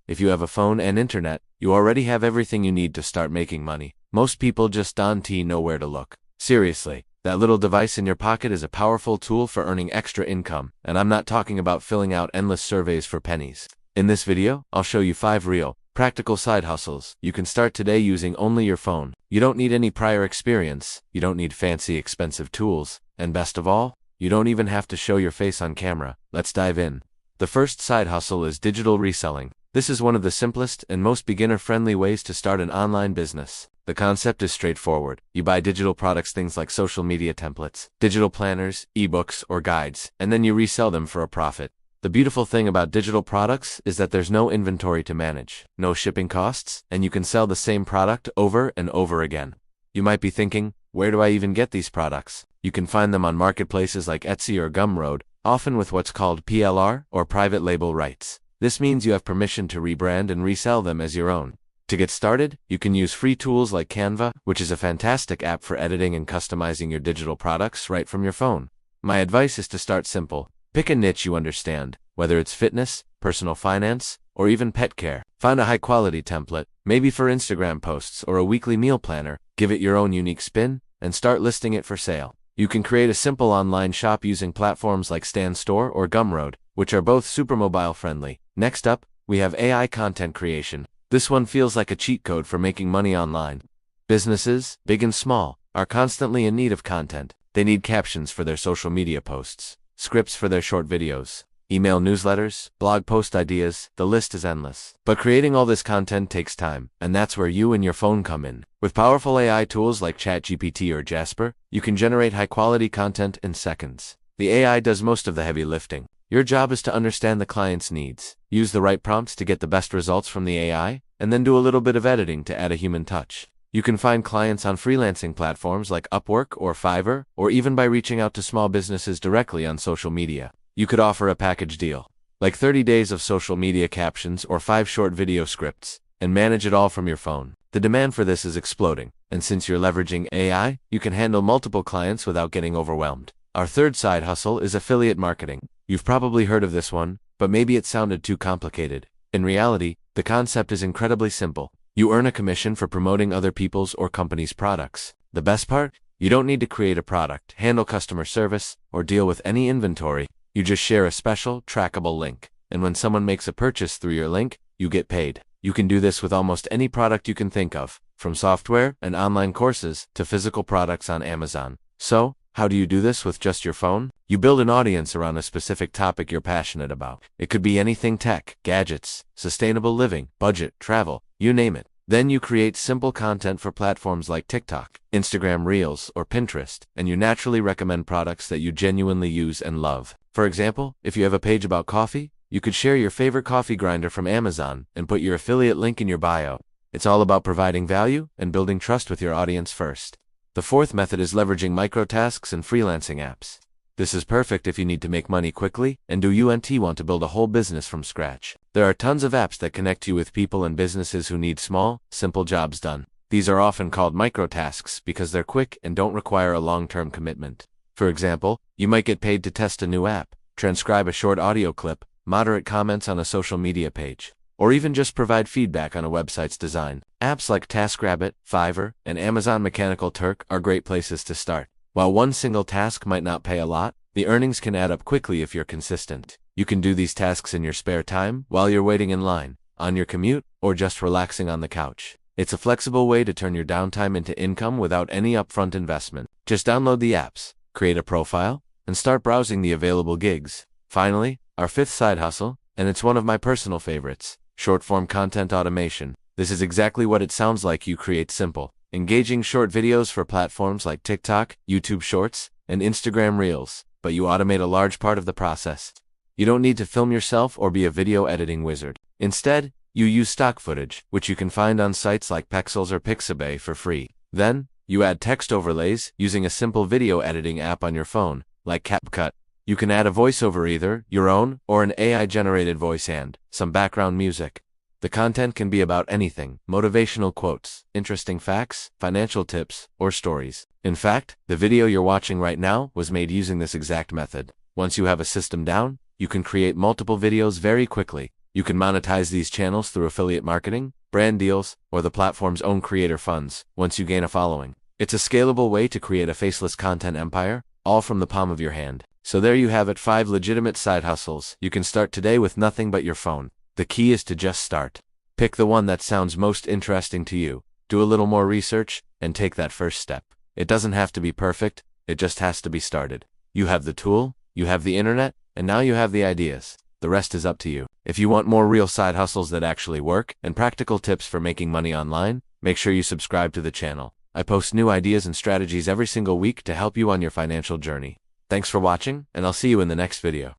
If you have a phone and internet, you already have everything you need to start making money. Most people just don't know where to look. Seriously, that little device in your pocket is a powerful tool for earning extra income, and I'm not talking about filling out endless surveys for pennies. In this video, I'll show you 5 real, practical side hustles you can start today using only your phone. You don't need any prior experience, you don't need fancy expensive tools, and best of all, you don't even have to show your face on camera. Let's dive in. The first side hustle is digital reselling. This is one of the simplest and most beginner-friendly ways to start an online business. The concept is straightforward. You buy digital products, things like social media templates, digital planners, ebooks, or guides, and then you resell them for a profit. The beautiful thing about digital products is that there's no inventory to manage, no shipping costs, and you can sell the same product over and over again. You might be thinking, where do I even get these products? You can find them on marketplaces like Etsy or Gumroad, often with what's called PLR or private label rights. This means you have permission to rebrand and resell them as your own. To get started, you can use free tools like Canva, which is a fantastic app for editing and customizing your digital products right from your phone. My advice is to start simple. Pick a niche you understand, whether it's fitness, personal finance, or even pet care. Find a high-quality template, maybe for Instagram posts or a weekly meal planner, give it your own unique spin, and start listing it for sale. You can create a simple online shop using platforms like Stan Store or Gumroad, which are both super mobile-friendly. Next up, we have AI content creation. This one feels like a cheat code for making money online. Businesses, big and small, are constantly in need of content. They need captions for their social media posts, scripts for their short videos, email newsletters, blog post ideas, the list is endless. But creating all this content takes time, and that's where you and your phone come in. With powerful AI tools like ChatGPT or Jasper, you can generate high-quality content in seconds. The AI does most of the heavy lifting. Your job is to understand the client's needs, use the right prompts to get the best results from the AI, and then do a little bit of editing to add a human touch. You can find clients on freelancing platforms like Upwork or Fiverr, or even by reaching out to small businesses directly on social media. You could offer a package deal, like 30 days of social media captions or 5 short video scripts, and manage it all from your phone. The demand for this is exploding, and since you're leveraging AI, you can handle multiple clients without getting overwhelmed. Our third side hustle is affiliate marketing. You've probably heard of this one, but maybe it sounded too complicated. In reality, the concept is incredibly simple. You earn a commission for promoting other people's or companies' products. The best part? You don't need to create a product, handle customer service, or deal with any inventory. You just share a special, trackable link. And when someone makes a purchase through your link, you get paid. You can do this with almost any product you can think of, from software and online courses to physical products on Amazon. So, how do you do this with just your phone? You build an audience around a specific topic you're passionate about. It could be anything tech, gadgets, sustainable living, budget, travel, you name it. Then you create simple content for platforms like TikTok, Instagram Reels, or Pinterest, and you naturally recommend products that you genuinely use and love. For example, if you have a page about coffee, you could share your favorite coffee grinder from Amazon and put your affiliate link in your bio. It's all about providing value and building trust with your audience first. The fourth method is leveraging microtasks and freelancing apps. This is perfect if you need to make money quickly and want to build a whole business from scratch. There are tons of apps that connect you with people and businesses who need small, simple jobs done. These are often called microtasks because they're quick and don't require a long-term commitment. For example, you might get paid to test a new app, transcribe a short audio clip, moderate comments on a social media page, or even just provide feedback on a website's design. Apps like TaskRabbit, Fiverr, and Amazon Mechanical Turk are great places to start. While one single task might not pay a lot, the earnings can add up quickly if you're consistent. You can do these tasks in your spare time, while you're waiting in line, on your commute, or just relaxing on the couch. It's a flexible way to turn your downtime into income without any upfront investment. Just download the apps, create a profile, and start browsing the available gigs. Finally, our fifth side hustle, and it's one of my personal favorites, short-form content automation. This is exactly what it sounds like. You create simple, engaging short videos for platforms like TikTok, YouTube Shorts, and Instagram Reels, but you automate a large part of the process. You don't need to film yourself or be a video editing wizard. Instead, you use stock footage, which you can find on sites like Pexels or Pixabay for free. Then, you add text overlays using a simple video editing app on your phone, like CapCut. You can add a voiceover, either your own or an AI-generated voice, and some background music. The content can be about anything: motivational quotes, interesting facts, financial tips, or stories. In fact, the video you're watching right now was made using this exact method. Once you have a system down, you can create multiple videos very quickly. You can monetize these channels through affiliate marketing, brand deals, or the platform's own creator funds once you gain a following. It's a scalable way to create a faceless content empire, all from the palm of your hand. So there you have it, 5 legitimate side hustles you can start today with nothing but your phone. The key is to just start. Pick the one that sounds most interesting to you, do a little more research, and take that first step. It doesn't have to be perfect, it just has to be started. You have the tool, you have the internet, and now you have the ideas. The rest is up to you. If you want more real side hustles that actually work, and practical tips for making money online, make sure you subscribe to the channel. I post new ideas and strategies every single week to help you on your financial journey. Thanks for watching, and I'll see you in the next video.